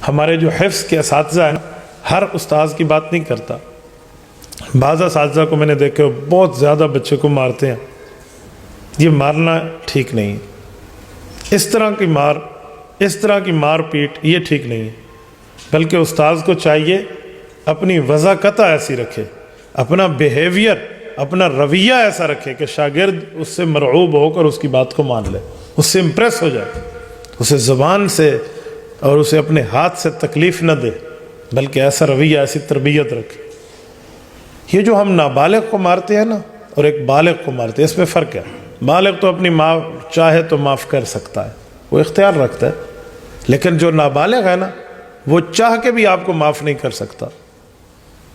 ہمارے جو حفظ کے اساتذہ ہیں، ہر استاذ کی بات نہیں کرتا، بعض اساتذہ کو میں نے دیکھے بہت زیادہ بچے کو مارتے ہیں، یہ مارنا ٹھیک نہیں ہے، اس طرح کی مار پیٹ یہ ٹھیک نہیں ہے، بلکہ استاذ کو چاہیے اپنی وضاقت ایسی رکھے، اپنا بیہیویئر، اپنا رویہ ایسا رکھے کہ شاگرد اس سے مرعوب ہو کر اس کی بات کو مان لے، اس سے امپریس ہو جائے، اسے زبان سے اور اسے اپنے ہاتھ سے تکلیف نہ دے، بلکہ ایسا رویہ، ایسی تربیت رکھے۔ یہ جو ہم نابالغ کو مارتے ہیں نا اور ایک بالغ کو مارتے ہیں، اس میں فرق ہے۔ بالغ تو اپنی ماں چاہے تو معاف کر سکتا ہے، وہ اختیار رکھتا ہے، لیکن جو نابالغ ہے نا وہ چاہ کے بھی آپ کو معاف نہیں کر سکتا۔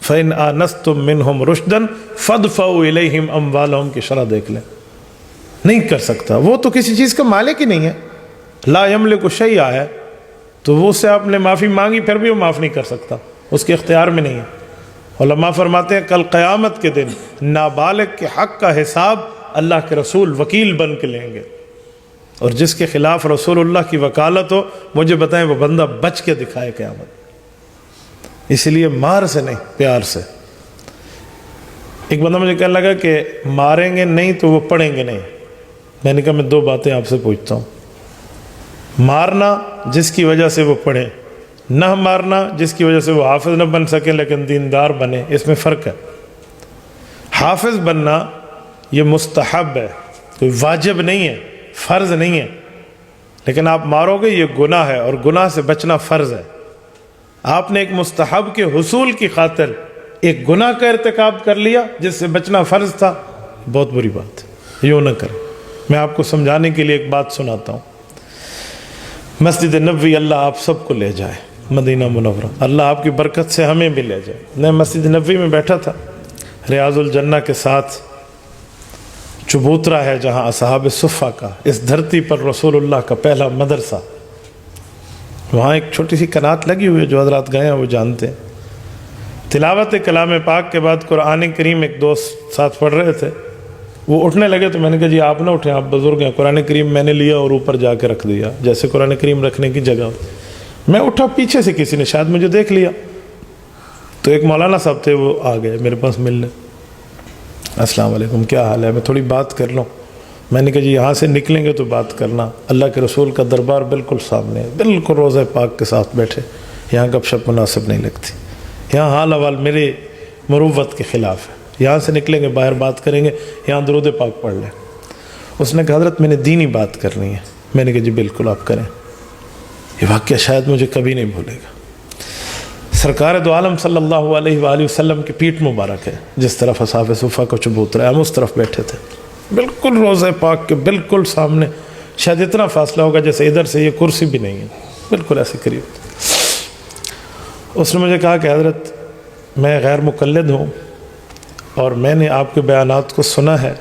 فَإِنْ آنَسْتُم مِّنْهُمْ رُشْدًا فَادْفَعُوا إِلَيْهِمْ أَمْوَالَهُمْ کی شرح دیکھ لیں، نہیں کر سکتا، وہ تو کسی چیز کا مالک ہی نہیں ہے، لا یملک شیئا ہے، تو وہ سے آپ نے معافی مانگی پھر بھی وہ معاف نہیں کر سکتا، اس کے اختیار میں نہیں ہے۔ علماء فرماتے ہیں کل قیامت کے دن نابالغ کے حق کا حساب اللہ کے رسول وکیل بن کے لیں گے، اور جس کے خلاف رسول اللہ کی وکالت ہو مجھے بتائیں وہ بندہ بچ کے دکھائے قیامت۔ اس لیے مار سے نہیں، پیار سے۔ ایک بندہ مجھے کہنے لگا کہ ماریں گے نہیں تو وہ پڑھیں گے نہیں، میں نے کہا میں دو باتیں آپ سے پوچھتا ہوں، مارنا جس کی وجہ سے وہ پڑھیں، نہ مارنا جس کی وجہ سے وہ حافظ نہ بن سکے لیکن دیندار بنے، اس میں فرق ہے۔ حافظ بننا یہ مستحب ہے، کوئی واجب نہیں ہے، فرض نہیں ہے، لیکن آپ مارو گے یہ گناہ ہے، اور گناہ سے بچنا فرض ہے۔ آپ نے ایک مستحب کے حصول کی خاطر ایک گناہ کا ارتکاب کر لیا جس سے بچنا فرض تھا، بہت بری بات ہے، یوں نہ کریں۔ میں آپ کو سمجھانے کے لیے ایک بات سناتا ہوں۔ مسجد نبوی اللہ آپ سب کو لے جائے، مدینہ منورہ، اللہ آپ کی برکت سے ہمیں بھی لے جائے۔ میں مسجد نبوی میں بیٹھا تھا، ریاض الجنہ کے ساتھ چبوترا ہے جہاں اصحاب صفہ کا، اس دھرتی پر رسول اللہ کا پہلا مدرسہ، وہاں ایک چھوٹی سی کنات لگی ہوئی ہے، جو حضرات گئے ہیں وہ جانتے ہیں۔ تلاوت کلام پاک کے بعد قرآن کریم ایک دوست ساتھ پڑھ رہے تھے، وہ اٹھنے لگے تو میں نے کہا جی آپ نہ اٹھیں، آپ بزرگ ہیں۔ قرآن کریم میں نے لیا اور اوپر جا کے رکھ دیا، جیسے قرآن کریم رکھنے کی جگہ۔ میں اٹھا، پیچھے سے کسی نے شاید مجھے دیکھ لیا، تو ایک مولانا صاحب تھے، وہ آ گئے میرے پاس ملنے۔ السلام علیکم، کیا حال ہے؟ میں تھوڑی بات کر لوں۔ میں نے کہا جی یہاں سے نکلیں گے تو بات کرنا، اللہ کے رسول کا دربار بالکل سامنے ہے، بالکل روضہ پاک کے ساتھ بیٹھے، یہاں گپ شپ مناسب نہیں لگتی، یہاں حال احوال میرے مروت کے خلاف ہے، یہاں سے نکلیں گے باہر بات کریں گے، یہاں درود پاک پڑھ لیں۔ اس نے کہا حضرت میں نے دینی بات کرنی ہے۔ میں نے کہا جی بالکل آپ کریں۔ یہ واقعہ شاید مجھے کبھی نہیں بھولے گا۔ سرکار دو عالم صلی اللہ علیہ وآلہ وسلم کی پیٹھ مبارک ہے، جس طرف اصحاب صفہ کو چبوترا ہے، ہم اس طرف بیٹھے تھے، بالکل روضہ پاک کے بالکل سامنے، شاید اتنا فاصلہ ہوگا جیسے ادھر سے یہ کرسی بھی نہیں ہے، بالکل ایسے قریب۔ اس نے مجھے کہا کہ حضرت میں غیر مقلد ہوں اور میں نے آپ کے بیانات کو سنا ہے،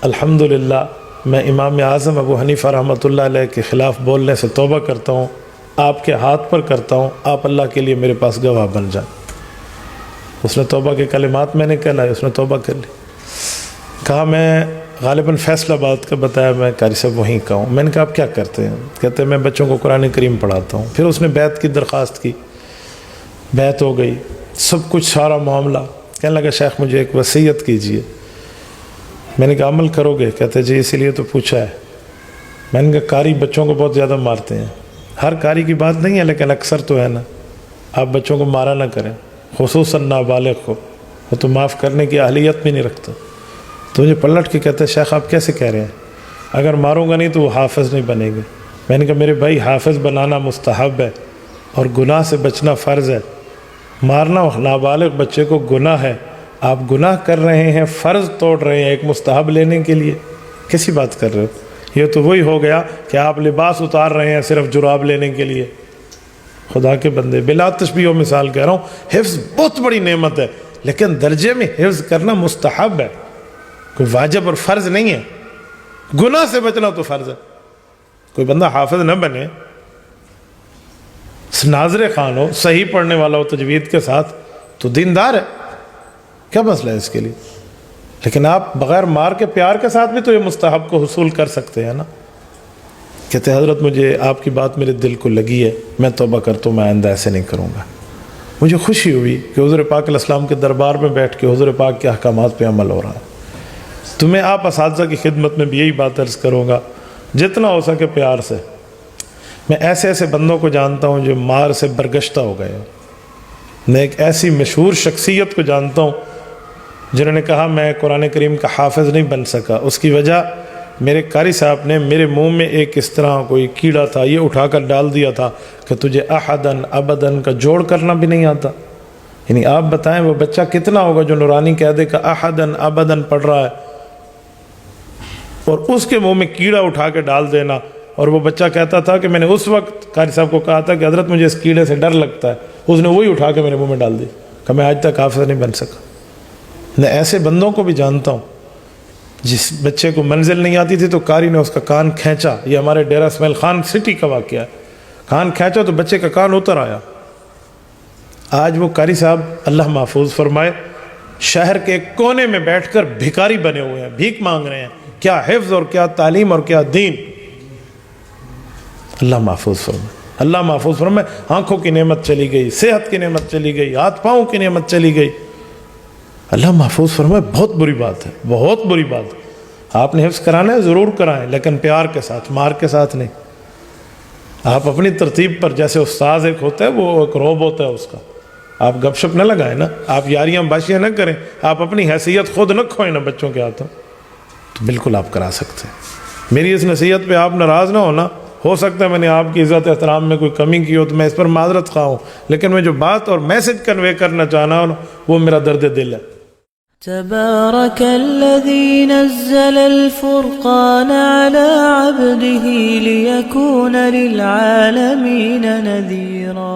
الحمدللہ میں امام اعظم ابو حنیفہ رحمۃ اللہ علیہ کے خلاف بولنے سے توبہ کرتا ہوں، آپ کے ہاتھ پر کرتا ہوں، آپ اللہ کے لیے میرے پاس گواہ بن جائیں۔ اس نے توبہ کے کلمات میں نے کہلائے، اس نے توبہ کر لی۔ کہا میں غالباً فیصل آباد کا بتایا، میں قاری صاحب وہیں کا ہوں۔ میں نے کہا آپ کیا کرتے ہیں؟ کہتے ہیں میں بچوں کو قرآن کریم پڑھاتا ہوں۔ پھر اس نے بیعت کی درخواست کی، بیعت ہو گئی، سب کچھ سارا معاملہ۔ کہنے لگا شیخ مجھے ایک وصیت کیجئے۔ میں نے کہا عمل کرو گے؟ کہتے جی اسی لیے تو پوچھا ہے۔ میں نے کہا قاری بچوں کو بہت زیادہ مارتے ہیں، ہر قاری کی بات نہیں ہے لیکن اکثر تو ہے نا، آپ بچوں کو مارا نہ کریں، خصوصاً نابالغ کو، وہ تو معاف کرنے کی اہلیت بھی نہیں رکھتا۔ تو مجھے پلٹ کے کہتے ہیں شیخ آپ کیسے کہہ رہے ہیں؟ اگر ماروں گا نہیں تو وہ حافظ نہیں بنے گے۔ میں نے کہا میرے بھائی حافظ بنانا مستحب ہے اور گناہ سے بچنا فرض ہے، مارنا نابالغ بچے کو گناہ ہے، آپ گناہ کر رہے ہیں، فرض توڑ رہے ہیں ایک مستحب لینے کے لیے، کیسی بات کر رہے ہو؟ یہ تو وہی ہو گیا کہ آپ لباس اتار رہے ہیں صرف جراب لینے کے لیے۔ خدا کے بندے، بلا تشبیہ و مثال کہہ رہا ہوں، حفظ بہت بڑی نعمت ہے لیکن درجے میں حفظ کرنا مستحب ہے، کوئی واجب اور فرض نہیں ہے۔ گناہ سے بچنا تو فرض ہے۔ کوئی بندہ حافظ نہ بنے، ناظر خان ہو، صحیح پڑھنے والا ہو تجوید کے ساتھ، تو دیندار ہے، کیا مسئلہ ہے اس کے لیے؟ لیکن آپ بغیر مار کے پیار کے ساتھ بھی تو یہ مستحب کو حصول کر سکتے ہیں نا۔ کہتے حضرت مجھے آپ کی بات میرے دل کو لگی ہے، میں توبہ کرتا ہوں، میں آئندہ ایسے نہیں کروں گا۔ مجھے خوشی ہوئی کہ حضور پاک علیہ السلام کے دربار میں بیٹھ کے حضور پاک کے احکامات پہ عمل ہو رہا ہے۔ تو میں آپ اساتذہ کی خدمت میں بھی یہی بات عرض کروں گا، جتنا ہو سکے پیار سے۔ میں ایسے ایسے بندوں کو جانتا ہوں جو مار سے برگشتہ ہو گئے ہیں۔ میں ایک ایسی مشہور شخصیت کو جانتا ہوں جنہوں نے کہا میں قرآن کریم کا حافظ نہیں بن سکا، اس کی وجہ میرے قاری صاحب نے میرے منہ میں ایک اس طرح کوئی کیڑا تھا، یہ اٹھا کر ڈال دیا تھا کہ تجھے احدن ابدن کا جوڑ کرنا بھی نہیں آتا۔ یعنی آپ بتائیں وہ بچہ کتنا ہوگا جو نورانی قاعدے کا احدن ابدن پڑھ رہا ہے، اور اس کے منہ میں کیڑا اٹھا کے ڈال دینا۔ اور وہ بچہ کہتا تھا کہ میں نے اس وقت قاری صاحب کو کہا تھا کہ حضرت مجھے اس کیڑے سے ڈر لگتا ہے، اس نے وہی اٹھا کے میرے منہ میں ڈال دی کہ میں آج تک حافظ نہیں بن سکا۔ میں ایسے بندوں کو بھی جانتا ہوں، جس بچے کو منزل نہیں آتی تھی تو قاری نے اس کا کان کھینچا، یہ ہمارے ڈیرہ اسماعیل خان سٹی کا واقعہ ہے، کان کھینچا تو بچے کا کان اتر آیا۔ آج وہ قاری صاحب اللہ محفوظ فرمائے شہر کے ایک کونے میں بیٹھ کر بھکاری بنے ہوئے ہیں، بھیک مانگ رہے ہیں۔ کیا حفظ اور کیا تعلیم اور کیا دین، اللہ محفوظ فرمائے، اللہ محفوظ فرمائے۔ آنکھوں کی نعمت چلی گئی، صحت کی نعمت چلی گئی، ہاتھ پاؤں کی نعمت چلی گئی، اللہ محفوظ فرمائے۔ بہت بری بات ہے، بہت بری بات ہے۔ آپ نے حفظ کرانا ہے ضرور کرائیں، لیکن پیار کے ساتھ، مار کے ساتھ نہیں۔ آپ اپنی ترتیب پر، جیسے استاذ ایک ہوتا ہے وہ ایک روب ہوتا ہے اس کا، آپ گپ شپ نہ لگائیں نا، آپ یاریاں باشیاں نہ کریں، آپ اپنی حیثیت خود نہ کھوئیں نا بچوں کے ہاتھوں، تو بالکل آپ کرا سکتے ہیں۔ میری اس نصیحت پہ آپ ناراض نہ ہونا، ہو سکتا ہے میں نے آپ کی عزت احترام میں کوئی کمی کی ہو تو میں اس پر معذرت خواہ ہوں، لیکن میں جو بات اور میسج کنوے کرنا چاہنا ہوں وہ میرا درد دل ہے۔ تبارك الذي نزل الفرقان على عبده ليكون للعالمين نذيرا